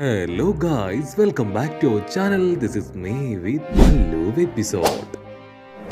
Hello guys, welcome back to our channel. This is me with Mallu episode.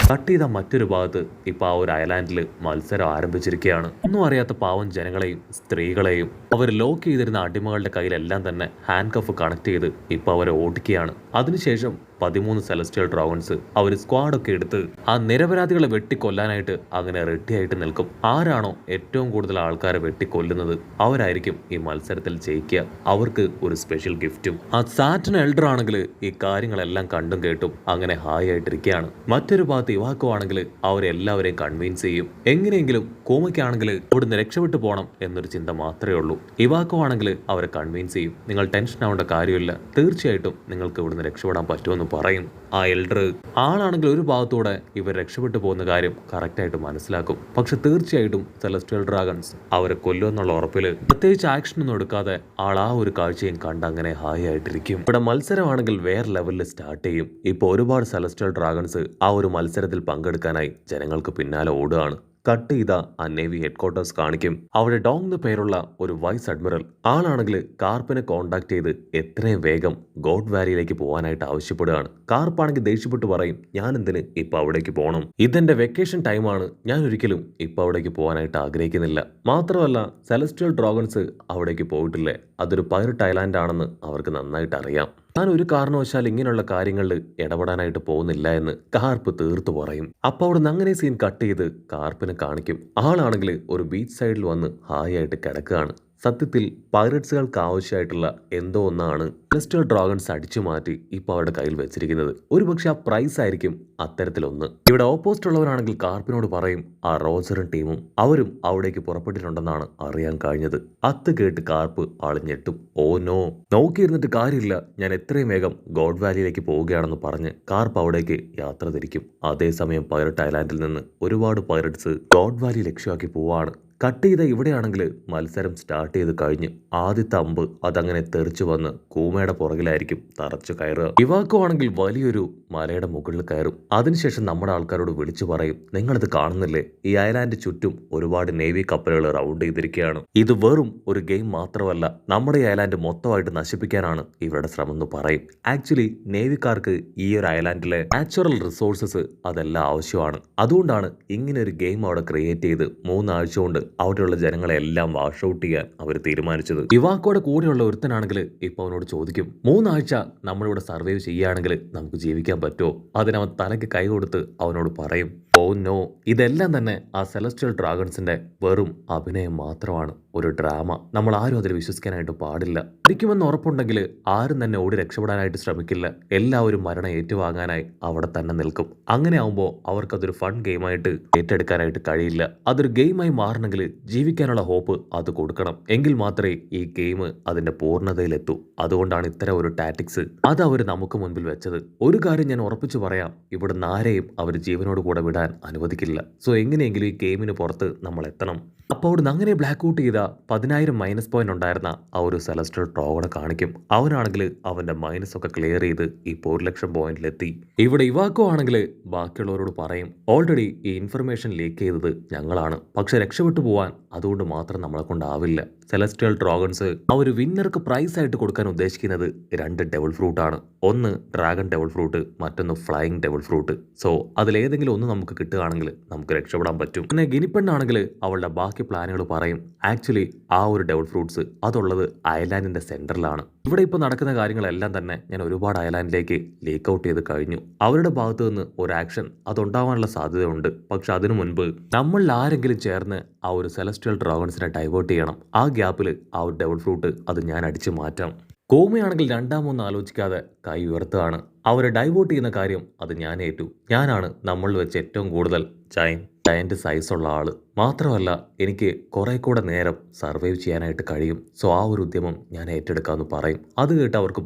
Cut ചെയ്ത മറ്റൊരു ഭാഗത്ത് ഇപ്പോൾ ആ ഒരു ഐലാൻഡിൽ മത്സരം ആരംഭിച്ചിരിക്കുകയാണ്. ഒന്നും അറിയാത്ത പാവം ജനങ്ങളെയും സ്ത്രീകളെയും അവർ ലോക്ക് ചെയ്തിരുന്ന അടിമകളുടെ കയ്യിലെല്ലാം തന്നെ ഹാൻഡ് കഫ് കണക്ട് ചെയ്ത് ഇപ്പോൾ അവരെ ഓടിക്കുകയാണ്. അതിനുശേഷം 13 സെലസ്റ്റിയൽ ഡ്രാഗൺസ് അവർ സ്ക്വാഡൊക്കെ എടുത്ത് ആ നിരപരാധികളെ വെട്ടിക്കൊല്ലാനായിട്ട് അങ്ങനെ റെഡിയായിട്ട് നിൽക്കും. ആരാണോ ഏറ്റവും കൂടുതൽ ആൾക്കാരെ വെട്ടിക്കൊല്ലുന്നത് അവരായിരിക്കും ഈ മത്സരത്തിൽ ജയിക്കുക. അവർക്ക് ഒരു സ്പെഷ്യൽ ഗിഫ്റ്റും. ആ സാറ്റൻ എൽഡർ ആണെങ്കിൽ ഈ കാര്യങ്ങളെല്ലാം കണ്ടും കേട്ടും അങ്ങനെ ഹായ് ആയിട്ടിരിക്കുകയാണ്. മറ്റൊരു ഭാഗത്ത് ഇവാക്കോ ആണെങ്കിൽ അവരെല്ലാവരെയും കൺവിൻസ് ചെയ്യും. എങ്ങനെയെങ്കിലും കോമയ്ക്കാണെങ്കിൽ ഇവിടുന്ന് രക്ഷപ്പെട്ടു പോകണം എന്നൊരു ചിന്ത മാത്രമേ ഉള്ളൂ. ഇവാക്കോ ആണെങ്കിൽ അവരെ കൺവിൻസ് ചെയ്യും. നിങ്ങൾ ടെൻഷൻ ആവേണ്ട കാര്യമില്ല, തീർച്ചയായിട്ടും നിങ്ങൾക്ക് ഇവിടുന്ന് രക്ഷപ്പെടാൻ പറ്റുമെന്ന് പറയും. ആ എൽഡർ ആളാണെങ്കിൽ ഒരു ഭാഗത്തൂടെ ഇവർ രക്ഷപ്പെട്ടു പോകുന്ന കാര്യം കറക്റ്റായിട്ട് മനസ്സിലാക്കും. പക്ഷെ തീർച്ചയായിട്ടും സെലസ്റ്റിയൽ ഡ്രാഗൺസ് അവരെ കൊല്ലുമെന്നുള്ള ഉറപ്പിൽ പ്രത്യേകിച്ച് ആക്ഷൻ ഒന്നും എടുക്കാതെ ആൾ ആ ഒരു കാഴ്ചയും കണ്ട് അങ്ങനെ ഹായ് ആയിട്ടിരിക്കും. ഇവിടെ മത്സരമാണെങ്കിൽ വേറെ ലെവലിൽ സ്റ്റാർട്ട് ചെയ്യും. ഇപ്പോൾ ഒരുപാട് സെലസ്റ്റിയൽ ഡ്രാഗൺസ് ആ ഒരു മത്സരത്തിൽ പങ്കെടുക്കാനായി ജനങ്ങൾക്ക് പിന്നാലെ ഓടുകയാണ്. കട്ട് ചെയ്ത ആ നേവി ഹെഡ്ക്വാർട്ടേഴ്സ് കാണിക്കും. അവിടെ ഡോങ് എന്ന് പേരുള്ള ഒരു വൈസ് അഡ്മിറൽ ആളാണെങ്കിൽ കാർപ്പിനെ കോണ്ടാക്ട് ചെയ്ത് എത്രയും വേഗം ഗോഡ് വാലിയിലേക്ക് പോകാനായിട്ട് ആവശ്യപ്പെടുകയാണ്. കാർപ്പാണെങ്കിൽ ദേഷ്യപ്പെട്ട് പറയും, ഞാൻ എന്തിന് ഇപ്പൊ അവിടേക്ക് പോകണം, ഇതെന്റെ വെക്കേഷൻ ടൈമാണ്, ഞാൻ ഒരിക്കലും ഇപ്പൊ അവിടേക്ക് പോകാനായിട്ട് ആഗ്രഹിക്കുന്നില്ല. മാത്രമല്ല സെലസ്റ്റിയൽ ഡ്രാഗൺസ് അവിടേക്ക് പോയിട്ടില്ലേ, അതൊരു പൈററ്റ് ഐലാൻഡ് ആണെന്ന് അവർക്ക് നന്നായിട്ട് അറിയാം. ഞാൻ ഒരു കാരണവശാൽ ഇങ്ങനെയുള്ള കാര്യങ്ങളിൽ ഇടപെടാനായിട്ട് പോകുന്നില്ല എന്ന് കാർപ്പ് തീർത്തു പറയും. അപ്പൊ അവിടുന്ന് അങ്ങനെ സീൻ കട്ട് ചെയ്ത് കാർപ്പിനെ കാണിക്കും. ആളാണെങ്കിൽ ഒരു ബീച്ച് സൈഡിൽ വന്ന് ഹായ് ആയിട്ട് കിടക്കുകയാണ്. സത്യത്തിൽ പൈററ്റ്സുകൾക്ക് ആവശ്യമായിട്ടുള്ള എന്തോ ഒന്നാണ് സെലസ്റ്റിയൽ ഡ്രാഗൺസ് അടിച്ചു മാറ്റി ഇപ്പോൾ അവരുടെ കയ്യിൽ വെച്ചിരിക്കുന്നത്. ഒരുപക്ഷെ ആ പ്രൈസ് ആയിരിക്കും അത്തരത്തിലൊന്ന്. ഇവിടെ ഓപ്പോസിറ്റ് ഉള്ളവരാണെങ്കിൽ കാർപ്പിനോട് പറയും ആ റോജറും ടീമും അവരും അവിടേക്ക് പുറപ്പെട്ടിട്ടുണ്ടെന്നാണ് അറിയാൻ കഴിഞ്ഞത്. അത് കേട്ട് കാർപ്പ് ആളിഞ്ഞെട്ടും. ഓ നോ, നോക്കിയിരുന്നിട്ട് കാര്യമില്ല, ഞാൻ എത്രയും വേഗം ഗോഡ് വാലിയിലേക്ക് പോവുകയാണെന്ന് പറഞ്ഞ് കാർപ്പ് അവിടേക്ക് യാത്ര തിരിക്കും. അതേസമയം പൈററ്റ് ഐലാൻഡിൽ നിന്ന് ഒരുപാട് പൈററ്റ്സ് ഗോഡ് വാലി ലക്ഷ്യമാക്കി പോവാണ്. കട്ട് ചെയ്ത ഇവിടെയാണെങ്കിൽ മത്സരം സ്റ്റാർട്ട് ചെയ്ത് കഴിഞ്ഞ് ആദ്യത്തെ അമ്പ് അതങ്ങനെ തെറിച്ചു വന്ന് കൂമയുടെ പുറകിലായിരിക്കും തറച്ചു കയറുക. ഇവാക്കോ ആണെങ്കിൽ വലിയൊരു മലയുടെ മുകളിൽ കയറും. അതിനുശേഷം നമ്മുടെ ആൾക്കാരോട് വിളിച്ചു പറയും, നിങ്ങളിത് കാണുന്നില്ലേ, ഈ ഐലാൻഡ് ചുറ്റും ഒരുപാട് നേവി കപ്പലുകൾ റൗണ്ട് ചെയ്തിരിക്കുകയാണ്. ഇത് വെറും ഒരു ഗെയിം മാത്രമല്ല, നമ്മുടെ ഈ ഐലാൻഡ് മൊത്തമായിട്ട് നശിപ്പിക്കാനാണ് ഇവരുടെ ശ്രമം എന്ന് പറയും. ആക്ച്വലി നേവിക്കാർക്ക് ഈ ഒരു ഐലാൻഡിലെ നാച്ചുറൽ റിസോഴ്സസ് അതെല്ലാം ആവശ്യമാണ്. അതുകൊണ്ടാണ് ഇങ്ങനെ ഒരു ഗെയിം അവിടെ ക്രിയേറ്റ് ചെയ്ത് 3 ആഴ്ച കൊണ്ട് അവിടെയുള്ള ജനങ്ങളെ എല്ലാം വാഷ് ഔട്ട് ചെയ്യാൻ അവർ തീരുമാനിച്ചത്. ഇവാക്കോടെ കൂടെയുള്ള ഒരുത്തനാണെങ്കിൽ ഇപ്പൊ അവനോട് ചോദിക്കും, 3 ആഴ്ച നമ്മളിവിടെ സർവൈവ് ചെയ്യുകയാണെങ്കിൽ നമുക്ക് ജീവിക്കാൻ പറ്റുമോ? അതിനവൻ തലയ്ക്ക് കൈ കൊടുത്ത് അവനോട് പറയും, ഓ നോ, ഇതെല്ലാം തന്നെ ആ സെലസ്റ്റിയൽ ഡ്രാഗൺസിന്റെ വെറും അഭിനയം മാത്രമാണ്, ഒരു ഡ്രാമ. നമ്മൾ ആരും അതിൽ വിശ്വസിക്കാനായിട്ട് പാടില്ല. മരിക്കുമെന്ന് ഉറപ്പുണ്ടെങ്കിൽ ആരും തന്നെ ഓടി രക്ഷപ്പെടാനായിട്ട് ശ്രമിക്കില്ല. എല്ലാവരും മരണം ഏറ്റുവാങ്ങാനായി അവിടെ തന്നെ നിൽക്കും. അങ്ങനെ ആവുമ്പോൾ അവർക്കതൊരു ഫൺ ഗെയിമായിട്ട് ഏറ്റെടുക്കാനായിട്ട് കഴിയില്ല. അതൊരു ഗെയിമായി മാറണമെങ്കിൽ ജീവിക്കാനുള്ള ഹോപ്പ് അത് കൊടുക്കണം. എങ്കിൽ മാത്രമേ ഈ ഗെയിം അതിന്റെ പൂർണ്ണതയിലെത്തൂ. അതുകൊണ്ടാണ് ഇത്തരം ഒരു ടാറ്റിക്സ് അത് അവർ നമുക്ക് മുൻപിൽ വെച്ചത്. ഒരു കാര്യം ഞാൻ ഉറപ്പിച്ചു പറയാം, ഇവിടെ ആരെയും അവർ ജീവനോട് കൂടെ വിടാൻ അനുവദിക്കില്ല. സോ എങ്ങനെയെങ്കിലും ഈ ഗെയിമിന് പുറത്ത് നമ്മൾ എത്തണം. അപ്പോൾ അവിടുന്ന് അങ്ങനെ ബ്ലാക്ക് ഔട്ട് ചെയ്ത 10,000 മൈനസ് പോയിന്റ് ഉണ്ടായിരുന്ന ആ ഒരു സെലസ്റ്റിയൽ ഡ്രാഗണെ കാണിക്കും. അവനാണെങ്കിൽ അവന്റെ മൈനസ് ഒക്കെ ക്ലിയർ ചെയ്ത് ഇപ്പോൾ 1,00,000 പോയിന്റിലെത്തി. ഇവിടെ ഇവാക്കോ ആണെങ്കിൽ ബാക്കിയുള്ളവരോട് പറയും, ഓൾറെഡി ഈ ഇൻഫർമേഷൻ ലീക്ക് ചെയ്തത് ഞങ്ങളാണ്, പക്ഷെ രക്ഷപ്പെട്ടു പോവാൻ അതുകൊണ്ട് മാത്രം നമ്മളെ കൊണ്ടാവില്ല. സെലസ്റ്റിയൽ ഡ്രാഗൺസ് ആ ഒരു വിന്നർക്ക് പ്രൈസ് ആയിട്ട് കൊടുക്കാൻ ഉദ്ദേശിക്കുന്നത് 2 ഡെവിൾ ഫ്രൂട്ട് ആണ്. ഒന്ന് ഡ്രാഗൺ ഡെവിൾ ഫ്രൂട്ട്, മറ്റൊന്ന് ഫ്ലൈയിങ് ഡെവിൾ ഫ്രൂട്ട്. സോ അതിലേതെങ്കിലും ഒന്ന് നമുക്ക് കിട്ടുകയാണെങ്കിൽ നമുക്ക് രക്ഷപ്പെടാൻ പറ്റും. പിന്നെ ഗിനിപ്പെണ്ണാണെങ്കിൽ അവളുടെ ബാക്കി പ്ലാനുകൾ പറയും. ആക്ച്വലി ആ ഒരു ഡെവിൾ ഫ്രൂട്ട്സ് അതുള്ളത് ഐലാൻഡിന്റെ സെന്ററിലാണ്. ഇവിടെ ഇപ്പോൾ നടക്കുന്ന കാര്യങ്ങളെല്ലാം തന്നെ ഞാൻ ഒരുപാട് ഐലാൻഡിലേക്ക് ലീക്ക് ഔട്ട് ചെയ്ത് കഴിഞ്ഞു. അവരുടെ ഭാഗത്തു നിന്ന് ഒരു ആക്ഷൻ അതുണ്ടാവാനുള്ള സാധ്യതയുണ്ട്. പക്ഷെ അതിനു മുൻപ് നമ്മളിൽ ആരെങ്കിലും ചേർന്ന് ആ ഒരു സെലസ്റ്റിയൽ ഡ്രാഗൺസിനെ ഡൈവേർട്ട് ചെയ്യണം. ആ ഗ്യാപ്പിൽ ആ ഒരു ഡെവിൾ ഫ്രൂട്ട് അത് ഞാൻ അടിച്ചു മാറ്റാം. കോമയാണെങ്കിൽ രണ്ടാമൊന്നും ആലോചിക്കാതെ കൈ ഉയർത്തുകയാണ്. അവരെ ഡൈവേർട്ട് ചെയ്യുന്ന കാര്യം അത് ഞാൻ ഏറ്റു. ഞാനാണ് നമ്മളിൽ വെച്ച് ഏറ്റവും കൂടുതൽ ജയന്റ് സൈസുള്ള ആള്. മാത്രമല്ല എനിക്ക് കുറെ കൂടെ നേരം സർവൈവ് ചെയ്യാനായിട്ട് കഴിയും. സോ ആ ഒരു ഉദ്യമം ഞാൻ ഏറ്റെടുക്കാമെന്ന് പറയും. അത് കേട്ട് അവർക്ക്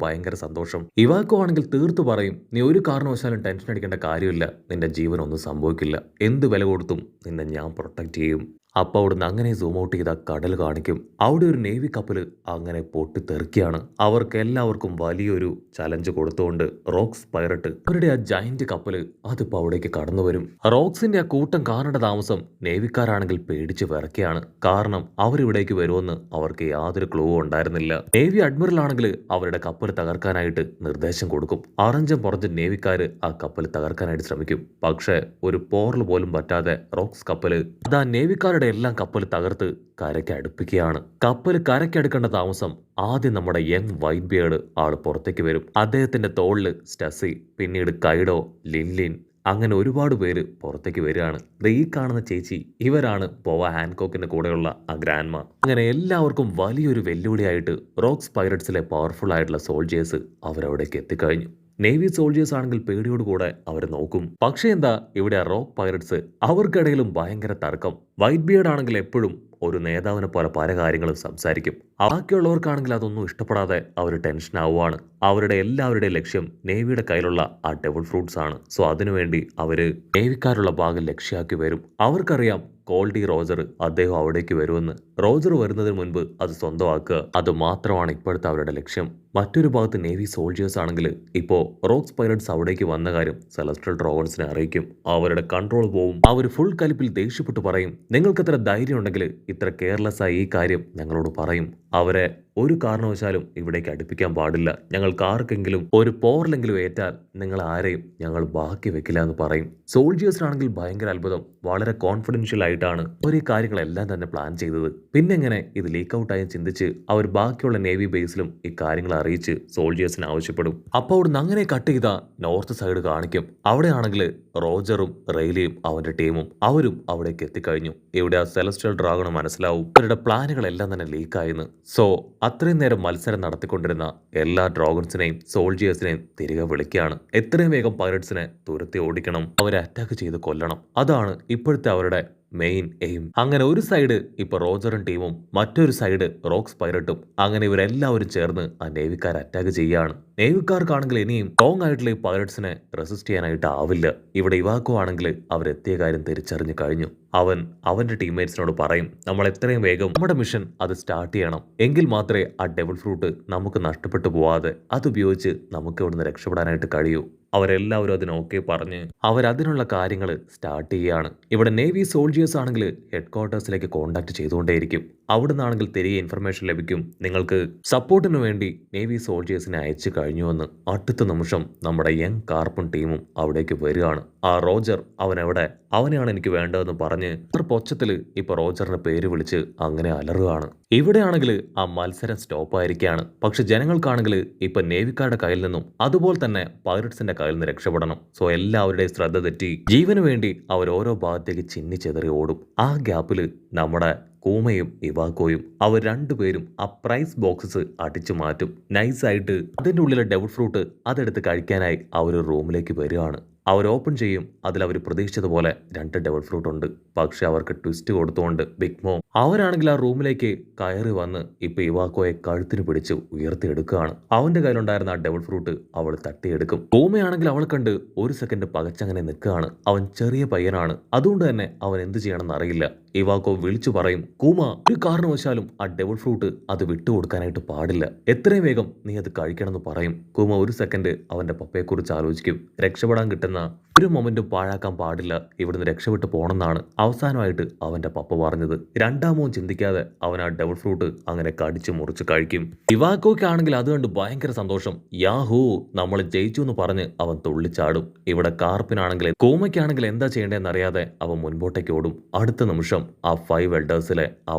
ഭയങ്കര സന്തോഷം. ഇവാക്കോ ആണെങ്കിൽ തീർത്തു പറയും, നീ ഒരു കാരണവശാലും ടെൻഷൻ അടിക്കേണ്ട കാര്യമില്ല, നിന്റെ ജീവൻ ഒന്നും സംഭവിക്കില്ല, എന്ത് വില കൊടുത്തും നിന്നെ ഞാൻ പ്രൊട്ടക്ട് ചെയ്യും. അപ്പോൾ അവിടുന്ന് അങ്ങനെ സൂം ഔട്ട് ചെയ്ത കടൽ കാണിക്കും. അവിടെ ഒരു നേവി കപ്പൽ അങ്ങനെ പൊട്ടിത്തെറിക്കുകയാണ്. അവർക്ക് എല്ലാവർക്കും വലിയൊരു ചലഞ്ച് കൊടുത്തുകൊണ്ട് റോക്സ് പൈററ്റ് അവരുടെ ആ ജയന്റ് കപ്പല് അതിപ്പോ അവിടേക്ക് കടന്നു വരും. റോക്സിന്റെ ആ കൂട്ടം കാണേണ്ട താമസം നേവിക്കാരാണെങ്കിൽ പേടിച്ച് വിറയ്ക്കുകയാണ്. കാരണം അവരിവിടേക്ക് വരുമെന്ന് അവർക്ക് യാതൊരു ക്ലൂ ഉണ്ടായിരുന്നില്ല. നേവി അഡ്മിറൽ ആണെങ്കിൽ അവരുടെ കപ്പൽ തകർക്കാനായിട്ട് നിർദ്ദേശം കൊടുക്കും. അറഞ്ചം പുറഞ്ചം നേവിക്കാര് ആ കപ്പൽ തകർക്കാനായിട്ട് ശ്രമിക്കും. പക്ഷേ ഒരു പോറൽ പോലും പറ്റാതെ റോക്സ് കപ്പല് അതാ നേവിക്കാരുടെ എല്ലാം കപ്പൽ തകർത്ത് കരയ്ക്ക് അടുപ്പിക്കുകയാണ്. കപ്പൽ കരയ്ക്കടുക്കേണ്ട താമസം ആദ്യം നമ്മുടെ യങ് വൈറ്റ് ബിയേർഡ് ആള് പുറത്തേക്ക് വരും. അദ്ദേഹത്തിന്റെ തോളില് സ്റ്റസി, പിന്നീട് കൈഡോ, ലിൻലിൻ, അങ്ങനെ ഒരുപാട് പേര് പുറത്തേക്ക് വരികയാണ്. ഈ കാണുന്ന ചേച്ചി ഇവരാണ് ബോവ ഹാൻകോക്കിന്റെ കൂടെയുള്ള ആ ഗ്രാൻഡ്മ. അങ്ങനെ എല്ലാവർക്കും വലിയൊരു വെല്ലുവിളിയായിട്ട് റോക്സ് പൈററ്റ്സിലെ പവർഫുൾ ആയിട്ടുള്ള സോൾജേഴ്സ് അവരവിടേക്ക് എത്തിക്കഴിഞ്ഞു. നേവി സോൾജേഴ്സ് ആണെങ്കിൽ പേടിയോടുകൂടെ അവർ നോക്കും. പക്ഷേ എന്താ ഇവിടെ റോക്ക് പൈററ്റ്സ് അവർക്കിടയിലും ഭയങ്കര തർക്കം. വൈറ്റ് ബിയർഡ് ആണെങ്കിൽ എപ്പോഴും ഒരു നേതാവിനെ പോലെ പല കാര്യങ്ങളും സംസാരിക്കും. ബാക്കിയുള്ളവർക്കാണെങ്കിൽ അതൊന്നും ഇഷ്ടപ്പെടാതെ അവർ ടെൻഷൻ ആവുകയാണ്. അവരുടെ എല്ലാവരുടെയും ലക്ഷ്യം നേവിയുടെ കയ്യിലുള്ള ആ ഡെവിൾ ഫ്രൂട്ട്സ് ആണ്. സോ അതിനുവേണ്ടി അവര് നേവിക്കാരുള്ള ഭാഗം ലക്ഷ്യമാക്കി വരും. അവർക്കറിയാം കോൾഡി റോജർ അദ്ദേഹം അവിടേക്ക് വരുമെന്ന്. റോജർ വരുന്നതിന് മുൻപ് അത് സ്വന്തമാക്കുക, അത് മാത്രമാണ് ഇപ്പോഴത്തെ അവരുടെ ലക്ഷ്യം. മറ്റൊരു ഭാഗത്ത് നേവി സോൾജേഴ്സ് ആണെങ്കിൽ ഇപ്പോൾ റോക്സ് പൈററ്റ്സ് അവിടേക്ക് വന്ന കാര്യം സെലസ്ട്രൽ ഡ്രാഗൺസിനെ അറിയിക്കും. അവരുടെ കൺട്രോൾ പോവും. അവർ ഫുൾ കലിപ്പിൽ ദേഷ്യപ്പെട്ട് പറയും, നിങ്ങൾക്ക് എത്ര ധൈര്യം ഉണ്ടെങ്കിൽ ഇത്ര കെയർലെസ് ആയി ഈ കാര്യം ഞങ്ങളോട് പറയും. അവരെ ഒരു കാരണവശാലും ഇവിടേക്ക് അടുപ്പിക്കാൻ പാടില്ല. ഞങ്ങൾക്ക് ആർക്കെങ്കിലും ഒരു പോറിലെങ്കിലും ഏറ്റാൽ നിങ്ങൾ ആരെയും ഞങ്ങൾ ബാക്കി വെക്കില്ല എന്ന് പറയും. സോൾജേഴ്സിനാണെങ്കിൽ ഭയങ്കര അത്ഭുതം. വളരെ കോൺഫിഡൻഷ്യൽ ആയിട്ടാണ് അവർ ഈ കാര്യങ്ങളെല്ലാം തന്നെ പ്ലാൻ ചെയ്തത്. പിന്നെ എങ്ങനെ ഇത് ലീക്ക് ഔട്ടായി ചിന്തിച്ച് അവർ ബാക്കിയുള്ള നേവി ബേസിലും ഈ കാര്യങ്ങൾ അറിയിച്ച് സോൾജേഴ്സിന് ആവശ്യപ്പെടും. അപ്പോൾ അവിടുന്ന് അങ്ങനെ കട്ട് ചെയ്ത നോർത്ത് സൈഡ് കാണിക്കും. അവിടെയാണെങ്കിൽ റോജറും റെയിലിയും അവന്റെ ടീമും അവരും അവിടേക്ക് എത്തിക്കഴിഞ്ഞു. ഇവിടെ ആ സെലസ്ട്രിയൽ ഡ്രാഗണ് മനസ്സിലാവും അവരുടെ പ്ലാനുകളെല്ലാം തന്നെ ലീക്കായെന്ന്. സോ അത്രയും നേരം മത്സരം നടത്തിക്കൊണ്ടിരുന്ന എല്ലാ ഡ്രാഗൺസിനെയും സോൾജിയേഴ്സിനെയും തിരികെ വിളിക്കുകയാണ്. എത്രയും വേഗം പൈററ്റ്സിനെ തുരത്തി ഓടിക്കണം, അവരെ അറ്റാക്ക് ചെയ്ത് കൊല്ലണം. അതാണ് ഇപ്പോഴത്തെ അവരുടെ മെയിൻ എയിം. അങ്ങനെ ഒരു സൈഡ് ഇപ്പൊ റോജറും ടീമും, മറ്റൊരു സൈഡ് റോക്സ് പൈററ്റും. അങ്ങനെ ഇവരെല്ലാവരും ചേർന്ന് ആ നേവിക്കാരെ അറ്റാക്ക് ചെയ്യുകയാണ്. നേവിക്കാർക്കാണെങ്കിൽ ഇനിയും സ്ട്രോങ് ആയിട്ടുള്ള ഈ പൈററ്റ്സിനെ റെസിസ്റ്റ് ചെയ്യാനായിട്ട് ആവില്ല. ഇവിടെ ഇവാക്കോ ആണെങ്കിൽ അവരെത്തിയ കാര്യം തിരിച്ചറിഞ്ഞു കഴിഞ്ഞു. അവൻ അവന്റെ ടീംമേറ്റ്സിനോട് പറയും, നമ്മൾ എത്രയും വേഗം നമ്മുടെ മിഷൻ അത് സ്റ്റാർട്ട് ചെയ്യണം. എങ്കിൽ മാത്രമേ ആ ഡെവിൾ ഫ്രൂട്ട് നമുക്ക് നഷ്ടപ്പെട്ടു പോവാതെ അതുപയോഗിച്ച് നമുക്ക് ഇവിടുന്ന് രക്ഷപ്പെടാനായിട്ട് കഴിയൂ. അവരെല്ലാവരും അതിന് ഓക്കെ പറഞ്ഞ് അവരതിനുള്ള കാര്യങ്ങൾ സ്റ്റാർട്ട് ചെയ്യുകയാണ്. ഇവിടെ നേവി സോൾജിയേഴ്സ് ആണെങ്കിൽ ഹെഡ് ക്വാർട്ടേഴ്സിലേക്ക് കോൺടാക്ട് ചെയ്തുകൊണ്ടേയിരിക്കും. അവിടെ നിന്നാണെങ്കിൽ തിരികെ ഇൻഫർമേഷൻ ലഭിക്കും, നിങ്ങൾക്ക് സപ്പോർട്ടിന് വേണ്ടി നേവി സോൾജിയേഴ്സിനെ അയച്ചു കഴിഞ്ഞുവെന്ന്. അടുത്ത നിമിഷം നമ്മുടെ യങ് കാർപ്പൺ ടീമും അവിടേക്ക് വരികയാണ്. ആ റോജർ അവനെവിടെ, അവനെയാണ് എനിക്ക് വേണ്ടതെന്ന് പറഞ്ഞ് അത്ര പൊച്ചത്തില് ഇപ്പൊ റോജറിന്റെ പേര് വിളിച്ച് അങ്ങനെ അലറുകയാണ്. ഇവിടെയാണെങ്കിൽ ആ മത്സരം സ്റ്റോപ്പ് ആയിരിക്കുകയാണ്. പക്ഷെ ജനങ്ങൾക്കാണെങ്കിൽ ഇപ്പൊ നേവിക്കാരുടെ കയ്യിൽ നിന്നും അതുപോലെ തന്നെ പൈററ്റ്സിന്റെ കയ്യിൽ നിന്ന് രക്ഷപ്പെടണം. സോ എല്ലാവരുടെയും ശ്രദ്ധ തെറ്റി ജീവന് വേണ്ടി അവർ ഓരോ ഭാഗത്തേക്ക് ചിന്നിച്ചെതറി ഓടും. ആ ഗ്യാപ്പില് നമ്മുടെ കൂമയും ഇവാക്കോയും അവർ രണ്ടുപേരും ആ പ്രൈസ് ബോക്സസ് അടിച്ചു മാറ്റും. നൈസായിട്ട് അതിൻ്റെ ഉള്ളിലെ ഡെവിൾ ഫ്രൂട്ട് അതെടുത്ത് കഴിക്കാനായി ആ ഒരു റൂമിലേക്ക് വരികയാണ്. അവർ ഓപ്പൺ ചെയ്യും. അതിൽ അവർ പ്രതീക്ഷിച്ചതുപോലെ 2 ഡെവിൾ ഫ്രൂട്ട് ഉണ്ട്. പക്ഷെ അവർക്ക് ട്വിസ്റ്റ് കൊടുത്തുകൊണ്ട് ബിഗ് മോം അവരാണെങ്കിൽ ആ റൂമിലേക്ക് കയറി വന്ന് ഇപ്പൊ ഇവാക്കോയെ കഴുത്തിന് പിടിച്ച് ഉയർത്തിയെടുക്കുകയാണ്. അവന്റെ കയ്യിലുണ്ടായിരുന്ന ആ ഡെവിൾ ഫ്രൂട്ട് അവൾ തട്ടിയെടുക്കും. കൂമയാണെങ്കിൽ അവൾ കണ്ട് ഒരു സെക്കൻഡ് പകച്ചങ്ങനെ നിൽക്കുകയാണ്. അവൻ ചെറിയ പയ്യനാണ്, അതുകൊണ്ട് തന്നെ അവൻ എന്ത് ചെയ്യണമെന്ന് അറിയില്ല. ഇവാക്കോ വിളിച്ചു പറയും, കൂമ ഒരു കാരണവശാലും ആ ഡെവിൾ ഫ്രൂട്ട് അത് വിട്ടുകൊടുക്കാനായിട്ട് പാടില്ല, എത്രയും വേഗം നീ അത് കഴിക്കണമെന്ന് പറയും. കൂമ ഒരു സെക്കൻഡ് അവന്റെ പപ്പയെക്കുറിച്ച് ആലോചിക്കും. രക്ഷപ്പെടാൻ കിട്ടുന്ന ഒരു മൊമെന്റും പാഴാക്കാൻ പാടില്ല, ഇവിടുന്ന് രക്ഷപ്പെട്ടു പോണെന്നാണ് അവസാനമായിട്ട് അവന്റെ പപ്പ പറഞ്ഞത്. രണ്ടാമോ ചിന്തിക്കാതെ അവൻ ആ ഡെവിൾ ഫ്രൂട്ട് അങ്ങനെ കടിച്ചു മുറിച്ച് കഴിക്കും. ഇവാക്കോയ്ക്കാണെങ്കിൽ അത് കണ്ട് ഭയങ്കര സന്തോഷം. യാഹൂ, നമ്മൾ ജയിച്ചു എന്ന് പറഞ്ഞ് അവൻ തുള്ളിച്ചാടും. ഇവിടെ കാർപ്പിനാണെങ്കിൽ കൂമയ്ക്കാണെങ്കിൽ എന്താ ചെയ്യേണ്ടതെന്ന് അറിയാതെ അവൻ മുൻപോട്ടേക്ക് ഓടും. അടുത്ത നിമിഷം ആ 5 എൽഡേഴ്സിലെ ആ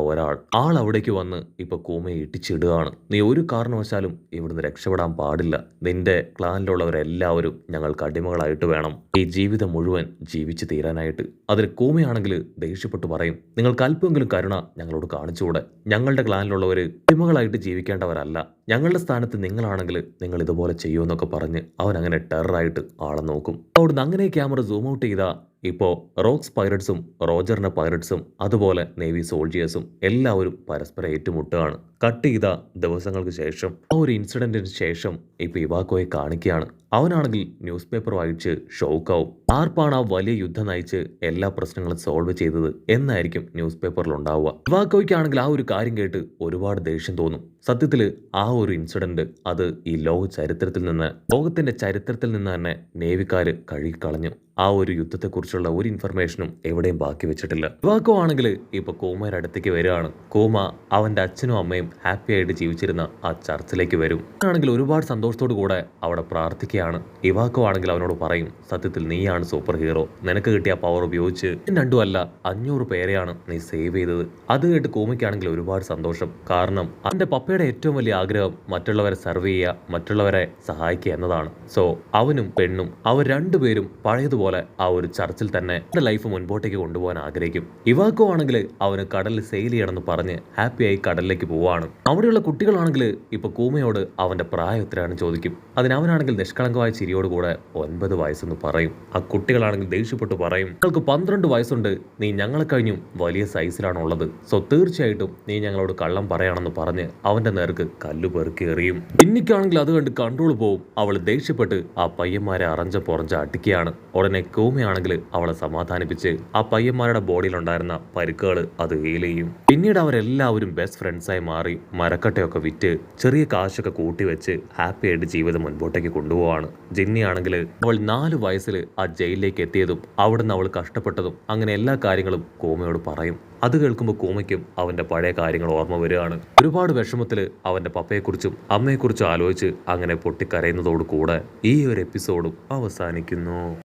ആൾ അവിടേക്ക് വന്ന് ഇപ്പൊ കൂമയെ ഇട്ടിച്ചിടുകയാണ്. നീ ഒരു കാരണവശാലും ഇവിടുന്ന് രക്ഷപ്പെടാൻ പാടില്ല, നിന്റെ ക്ലാനിലുള്ളവരെല്ലാവരും ഞങ്ങൾക്ക് അടിമകളായിട്ട് വേണം ഈ ജീവിതം മുഴുവൻ ജീവിച്ചു തീരാനായിട്ട്. അതിൽ കൂമയാണെങ്കിൽ ദേഷ്യപ്പെട്ടു പറയും, നിങ്ങൾക്ക് അല്പമെങ്കിലും കരുണ ഞങ്ങളോട് കാണിച്ചുകൂടെ? ഞങ്ങളുടെ ക്ലാനിലുള്ളവര് അടിമകളായിട്ട് ജീവിക്കേണ്ടവരല്ല, ഞങ്ങളുടെ സ്ഥാനത്ത് നിങ്ങളാണെങ്കിൽ നിങ്ങൾ ഇതുപോലെ ചെയ്യുമെന്നൊക്കെ പറഞ്ഞ് അവൻ അങ്ങനെ ടെററായിട്ട് ആളെ നോക്കും. അവിടുന്ന് അങ്ങനെ ക്യാമറ സൂം ഔട്ട് ചെയ്ത ഇപ്പോൾ റോക്സ് പൈററ്റ്സും റോജറിന്റെ പൈററ്റ്സും അതുപോലെ നേവി സോൾജിയേഴ്സും എല്ലാവരും പരസ്പരം ഏറ്റുമുട്ടുകയാണ്. കട്ട് ചെയ്ത ദിവസങ്ങൾക്ക് ശേഷം ആ ഒരു ഇൻസിഡന്റിന് ശേഷം ഇപ്പോൾ ഇവാക്കോയെ കാണിക്കുകയാണ്. അവനാണെങ്കിൽ ന്യൂസ് പേപ്പർ വായിച്ച് ഷോക്കാവും. ആർപ്പാണ് ആ വലിയ യുദ്ധം നയിച്ച് എല്ലാ പ്രശ്നങ്ങളും സോൾവ് ചെയ്തത് എന്നായിരിക്കും ന്യൂസ് പേപ്പറിൽ ഉണ്ടാവുക. ഇവാക്കോയ്ക്കാണെങ്കിൽ ആ ഒരു കാര്യം കേട്ട് ഒരുപാട് ദേഷ്യം തോന്നും. സത്യത്തിൽ ആ ഒരു ഇൻസിഡന്റ് അത് ഈ ലോകത്തിന്റെ ചരിത്രത്തിൽ നിന്ന് തന്നെ നേവിക്കാര് കഴുകിക്കളഞ്ഞു. ആ ഒരു യുദ്ധത്തെക്കുറിച്ചുള്ള ഒരു ഇൻഫർമേഷനും എവിടെയും ബാക്കി വെച്ചിട്ടില്ല. ഇവാക്കോ ആണെങ്കിൽ ഇപ്പൊ കൂമയുടെ അടുത്തേക്ക് വരികയാണ്. കൂമ അവന്റെ അച്ഛനും അമ്മയും ഹാപ്പി ആയിട്ട് ജീവിച്ചിരുന്ന ആ ചർച്ചിലേക്ക് വരും. ആണെങ്കിൽ ഒരുപാട് സന്തോഷത്തോടു കൂടെ അവിടെ പ്രാർത്ഥിക്കുകയാണ്. ഇവാക്കോ ആണെങ്കിൽ അവനോട് പറയും, സത്യത്തിൽ നീയാണ് സൂപ്പർ ഹീറോ. നിനക്ക് കിട്ടിയ പവർ ഉപയോഗിച്ച് രണ്ടുമല്ല 500 പേരെയാണ് നീ സേവ് ചെയ്തത്. അത് കേട്ട് കൂമയ്ക്കാണെങ്കിൽ ഒരുപാട് സന്തോഷം. കാരണം അവന്റെ പപ്പയുടെ ഏറ്റവും വലിയ ആഗ്രഹം മറ്റുള്ളവരെ സർവ് ചെയ്യുക, മറ്റുള്ളവരെ സഹായിക്കുക എന്നതാണ്. സോ അവനും പെണ്ണും അവർ രണ്ടുപേരും പഴയതുപോലെ ആ ഒരു ചർച്ചിൽ തന്നെ ലൈഫ് മുൻപോട്ടേക്ക് കൊണ്ടുപോകാൻ ആഗ്രഹിക്കും. ഇവാക്കോ ആണെങ്കിൽ അവന് കടലിൽ സെയിൽ ചെയ്യണമെന്ന് പറഞ്ഞ് ഹാപ്പിയായി കടലിലേക്ക് പോവാണ്. അവിടെയുള്ള കുട്ടികളാണെങ്കിൽ ഇപ്പൊ കൂമയോട് അവന്റെ പ്രായം എത്രയാണെന്ന് ചോദിക്കും. അതിനവനാണെങ്കിൽ നിഷ്കളങ്കമായ ചിരിയോടുകൂടെ 9 വയസ്സെന്ന് പറയും. ആ കുട്ടികളാണെങ്കിൽ ദേഷ്യപ്പെട്ട് പറയും, നിങ്ങൾക്ക് 12 വയസ്സുണ്ട്, നീ ഞങ്ങളെ കഴിഞ്ഞും വലിയ സൈസിലാണ് ഉള്ളത്. സോ തീർച്ചയായിട്ടും നീ ഞങ്ങളോട് കള്ളം പറയാണെന്ന് പറഞ്ഞ് അവന്റെ നേർക്ക് കല്ല് പെറുക്കി എറിയും. പിന്നിക്കാണെങ്കിൽ അത് കണ്ട് കൺട്രോൾ പോവും. അവൾ ദേഷ്യപ്പെട്ട് ആ പയ്യന്മാരെ അറഞ്ച പുറഞ്ച അടിക്കുകയാണ്. ഉടനെ കൂമയാണെങ്കിൽ അവളെ സമാധാനിപ്പിച്ച് ആ പയ്യന്മാരുടെ ബോഡിയിലുണ്ടായിരുന്ന പരിക്കുകൾ അത് ഹീൽ ചെയ്യും. പിന്നീട് അവരെല്ലാവരും ബെസ്റ്റ് ഫ്രണ്ട്സായി മാറി മരക്കട്ടയൊക്കെ വിറ്റ് ചെറിയ കാശൊക്കെ കൂട്ടിവെച്ച് ഹാപ്പി ആയിട്ട് ജീവിതം മുൻപോട്ടേക്ക് കൊണ്ടുപോവാണ്. ജിന്നി ആണെങ്കിൽ അവൾ 4 വയസ്സിൽ ആ ജയിലിലേക്ക് എത്തിയതും അവിടുന്ന് അവൾ കഷ്ടപ്പെട്ടതും അങ്ങനെ എല്ലാ കാര്യങ്ങളും കൂമയോട് പറയും. അത് കേൾക്കുമ്പോൾ കൂമയ്ക്കും അവന്റെ പഴയ കാര്യങ്ങൾ ഓർമ്മ വരികയാണ്. ഒരുപാട് വിഷമത്തിൽ അവന്റെ പപ്പയെക്കുറിച്ചും അമ്മയെക്കുറിച്ചും ആലോചിച്ച് അങ്ങനെ പൊട്ടിക്കരയുന്നതോടു കൂടെ ഈ ഒരു എപ്പിസോഡും അവസാനിക്കുന്നു.